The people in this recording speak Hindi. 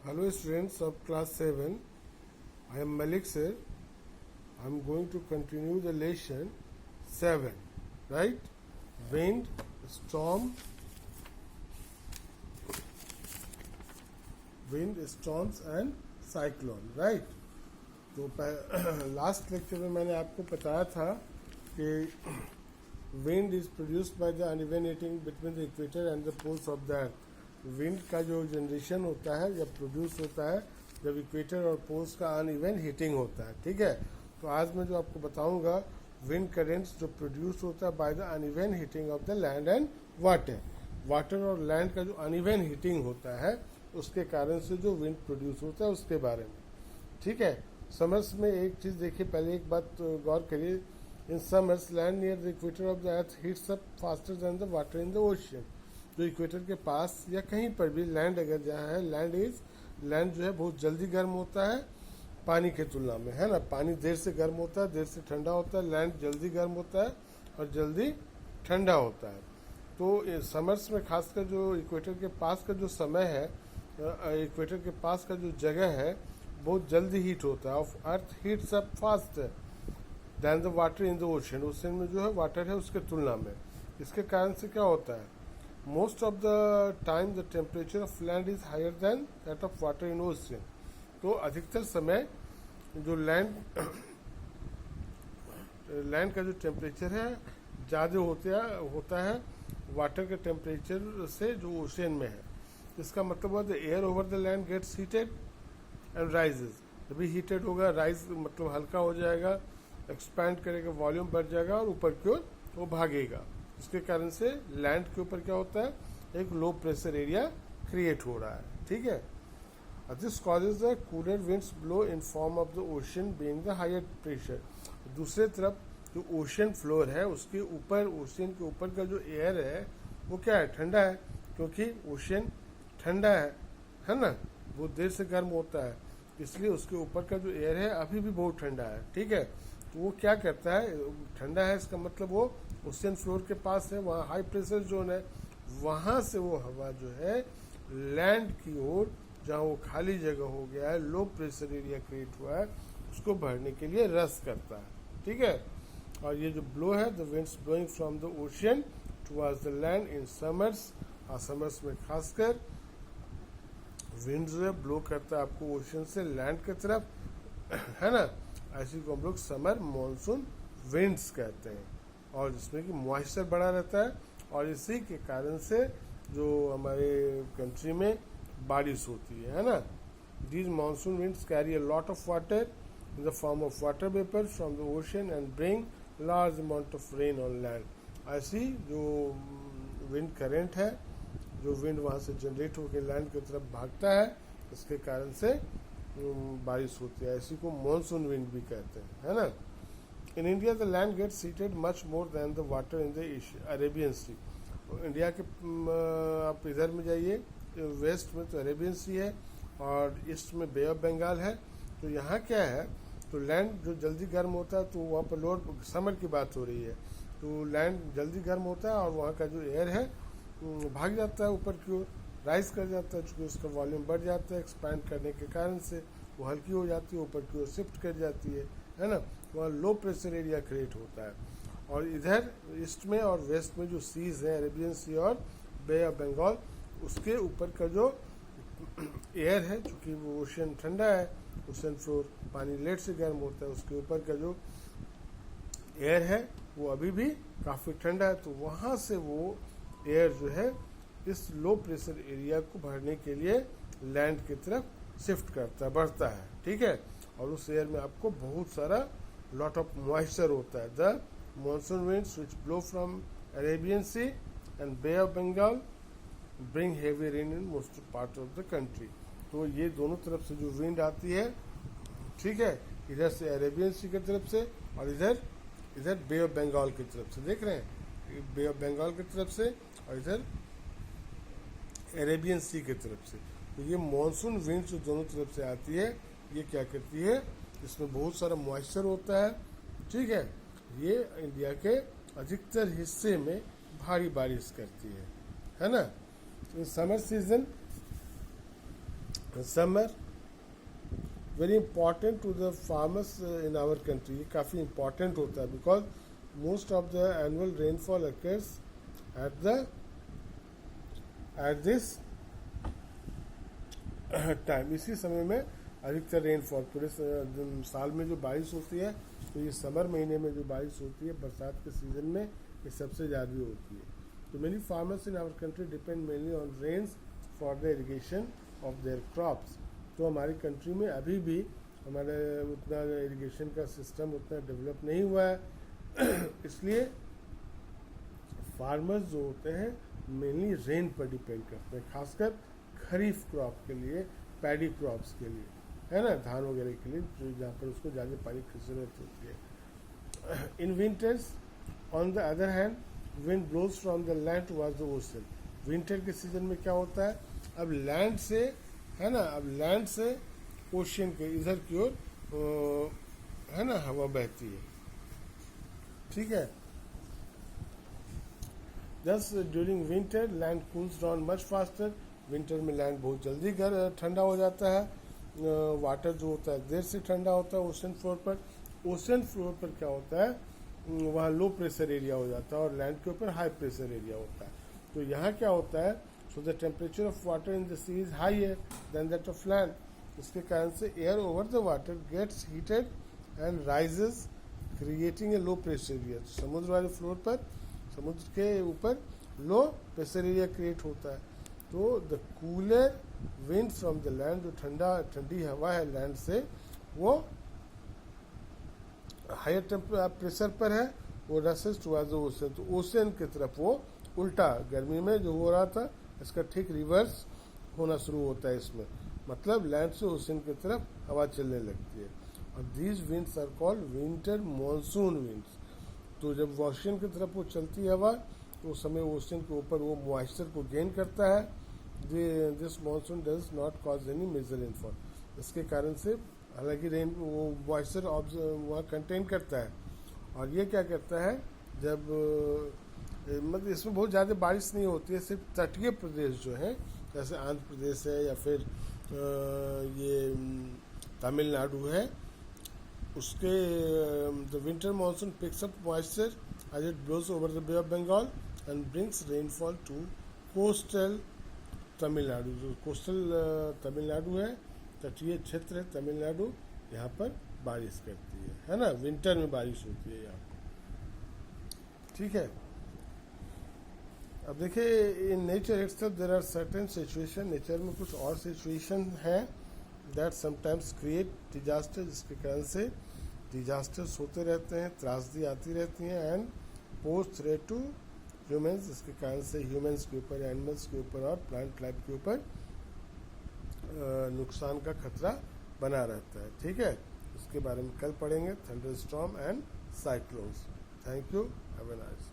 Hello students of class 7. I am Malik sir. I am going to continue the lesson 7. Right? Wind, storm, wind, storms and cyclone. Right? तो लास्ट लेक्चर में मैंने आपको बताया था कि wind is produced by the uneven heating between the equator and the poles of the earth. Wind का जो जनरेशन होता है जब प्रोड्यूस होता है जब इक्वेटर और पोल्स का अनइवन हीटिंग होता है। ठीक है, तो आज मैं जो आपको बताऊंगा विंड करेंट्स जो प्रोड्यूस होता है bye the uneven heating of the land and water. Water और लैंड का जो अनइवन हीटिंग होता है उसके कारण से जो विंड प्रोड्यूस होता है उसके बारे में। ठीक है, समर्स में एक चीज देखिए, पहले एक बात गौर करिए। In summers land near the equator of the earth heats up faster than the water in the ocean. जो इक्वेटर के पास या कहीं पर भी लैंड अगर जहाँ है, लैंड जो है बहुत जल्दी गर्म होता है पानी के तुलना में, है ना। पानी देर से गर्म होता है, देर से ठंडा होता है, लैंड जल्दी गर्म होता है और जल्दी ठंडा होता है। तो समर्स में खासकर जो इक्वेटर के पास का जो समय है, इक्वेटर के पास का जो जगह है बहुत जल्दी हीट होता है। Of earth heats up fast than the water in the ocean. Ocean में जो है वाटर है उसके तुलना में। इसके कारण से क्या होता है, most of the time the temperature of land is higher than that of water in ocean. तो अधिकतर समय जो लैंड का जो टेम्परेचर है ज़्यादा होता है वाटर के टेम्परेचर से जो ओशन में है। इसका मतलब हुआ the air over the land gets heated and rises. जब हीटेड होगा, राइज मतलब हल्का हो जाएगा, एक्सपैंड करेगा, वॉल्यूम बढ़ जाएगा और ऊपर की ओर वो भागेगा। इसके कारण से लैंड के ऊपर क्या होता है, एक लो प्रेशर एरिया क्रिएट हो रहा है। ठीक है, this causes the cooler winds blow in form of the ocean being the higher pressure. दूसरे तरफ जो ओशन फ्लोर है उसके ऊपर, ओशन के ऊपर का जो एयर है वो क्या है, ठंडा है, क्योंकि ओशन ठंडा है ना, वो देर से गर्म होता है, इसलिए उसके ऊपर का जो एयर है अभी भी बहुत ठंडा है। ठीक है, तो वो क्या करता है, ठंडा है इसका मतलब वो ओशन फ्लोर के पास है, वहाँ हाई प्रेशर जोन है, वहाँ से वो हवा जो है लैंड की ओर जहाँ वो खाली जगह हो गया है, लो प्रेशर एरिया क्रिएट हुआ है, उसको भरने के लिए रस करता है। ठीक है, और ये जो ब्लो है the winds blowing from the ocean towards the land in summers. और समर्स में खासकर विंड जो है ब्लो करता है आपको ओशन से लैंड की तरफ, है ना। ऐसी को हम लोग समर मॉनसून विंड्स कहते हैं, और जिसमें कि मॉइस्चर बड़ा रहता है और इसी के कारण से जो हमारे कंट्री में बारिश होती है ना। These monsoon winds carry a lot of water in the form of water vapour from the ocean and bring large amount of rain on land. ऐसी जो विंड करेंट है, जो विंड वहाँ से जनरेट होकर लैंड की तरफ भागता है, इसके कारण से बारिश होती है। इसी को मॉनसून विंड भी कहते हैं, है ना। In India the land gets heated much more than the water in the Arabian sea. India के आप इधर में जाइए, वेस्ट में तो अरेबियन सी है और ईस्ट में बे ऑफ बंगाल है। तो यहाँ क्या है, तो लैंड जो जल्दी गर्म होता है, तो वहाँ पर लोअर समर की बात हो रही है, तो लैंड जल्दी गर्म होता है और वहाँ का जो एयर है भाग जाता है ऊपर की ओर, राइज कर जाता है, चूँकि उसका वॉल्यूम बढ़ जाता है एक्सपैंड करने के कारण से, वो हल्की हो जाती है, ऊपर की ओर शिफ्ट कर जाती है ना। वहाँ लो प्रेशर एरिया क्रिएट होता है। और इधर ईस्ट में और वेस्ट में जो सीज हैं, अरेबियन सी और बे ऑफ बंगाल, उसके ऊपर का जो एयर है, चूँकि वो ओशन ठंडा है, ओशन फ्लोर पानी लेट से गर्म होता है, उसके ऊपर का जो एयर है वो अभी भी काफ़ी ठंडा है, तो वहाँ से वो एयर जो है इस लो प्रेशर एरिया को भरने के लिए लैंड की तरफ शिफ्ट करता है, बढ़ता है। ठीक है, और उस एयर में आपको बहुत सारा लॉट ऑफ मॉइस्चर होता है। The monsoon winds which blow from Arabian sea and bay of Bengal bring heavy rain in most part of the country. तो ये दोनों तरफ से जो विंड आती है, ठीक है, इधर से अरेबियन सी की तरफ से और इधर बे ऑफ बंगाल की तरफ से, देख रहे हैं, बे ऑफ बंगाल की तरफ से और इधर अरेबियन सी की तरफ से। तो ये मॉनसून विंड जो दोनों तरफ से आती है, ये क्या करती है, इसमें बहुत सारा मॉइस्चर होता है। ठीक है, ये इंडिया के अधिकतर हिस्से में भारी बारिश करती है ना। In summer season summer very important to the farmers in our country, ये काफ़ी इंपॉर्टेंट होता है because most of the annual rainfall occurs at this time, इसी समय में अधिकतर रेनफॉल पूरे साल में जो बारिश होती है, तो ये समर महीने में जो बारिश होती है बरसात के सीजन में ये सबसे ज़्यादा होती है। तो many farmers in our country depend mainly on rains for the irrigation of their crops. तो हमारी कंट्री में अभी भी हमारे उतना इरिगेशन का सिस्टम उतना डेवलप नहीं हुआ है इसलिए फार्मर्स जो होते हैं मेनली रेन पर डिपेंड करते हैं, खासकर खरीफ क्रॉप के लिए, पैडी क्रॉप्स के लिए, है ना, धान वगैरह के लिए, जो जहाँ पर उसको ज़्यादा पानी की जरूरत होती है। In winters on the other hand wind blows from the land towards the ocean. Winter के सीजन में क्या होता है, अब लैंड से, है ना, अब लैंड से ओशन के इधर की ओर, है ना, हवा बहती है, ठीक है। Thus during winter land cools down much faster। Winter में लैंड बहुत जल्दी ठंडा हो जाता है, वाटर जो होता है देर से ठंडा होता है ओशन फ्लोर पर। ओशन फ्लोर पर क्या होता है, वहाँ लो प्रेशर एरिया हो जाता है और लैंड के ऊपर हाई प्रेशर एरिया होता है। तो यहाँ क्या होता है, so the temperature of water in the sea is higher than that of land. इसके कारण से air over the water gets heated and rises creating a low pressure area. समुद्र वाले फ्लोर पर, समुद्र के ऊपर लो प्रेशर एरिया क्रिएट होता है। तो the cooler wind from the land, जो ठंडी हवा है लैंड से, वो हायर प्रेशर पर है, वो रसेस टुवर्ड्स द ओशन, तो ओशन की तरफ वो उल्टा, गर्मी में जो हो रहा था इसका ठीक रिवर्स होना शुरू होता है इसमें, मतलब लैंड से ओशन की तरफ हवा चलने लगती है। और these winds are called winter monsoon winds. तो जब ओशन की तरफ वो चलती है हवा, तो उस समय ओशन के ऊपर वो मॉइस्चर को गेन करता है। This monsoon does not cause any major rainfall. इसके कारण से हालांकि रेन वो मॉइस्चर वहाँ कंटेन करता है, और ये क्या करता है, जब मतलब इसमें बहुत ज़्यादा बारिश नहीं होती है, सिर्फ तटीय प्रदेश जो है जैसे आंध्र प्रदेश है या फिर ये तमिलनाडु है, उसके the winter monsoon picks up moisture as it blows over the bay of Bengal and brings rainfall to coastal Tamil Nadu. जो कोस्टल तमिलनाडु है, तटीय क्षेत्र है तमिलनाडु, यहाँ पर बारिश करती है ना, विंटर में बारिश होती है यहाँ पर, ठीक है। अब देखिए in nature itself there are certain situation, nature में कुछ और सिचुएशन है दैट समटाइम्स क्रिएट डिजास्टर, जिसके कारण से डिजास्टर्स होते रहते हैं, त्रासदी आती रहती हैं, and pose threat to humans, जिसके कारण से ह्यूमंस के ऊपर, एनिमल्स के ऊपर और प्लांट लाइफ के ऊपर नुकसान का खतरा बना रहता है, ठीक है। इसके बारे में कल पढ़ेंगे, thunder storm and cyclones. Thank you, have a nice.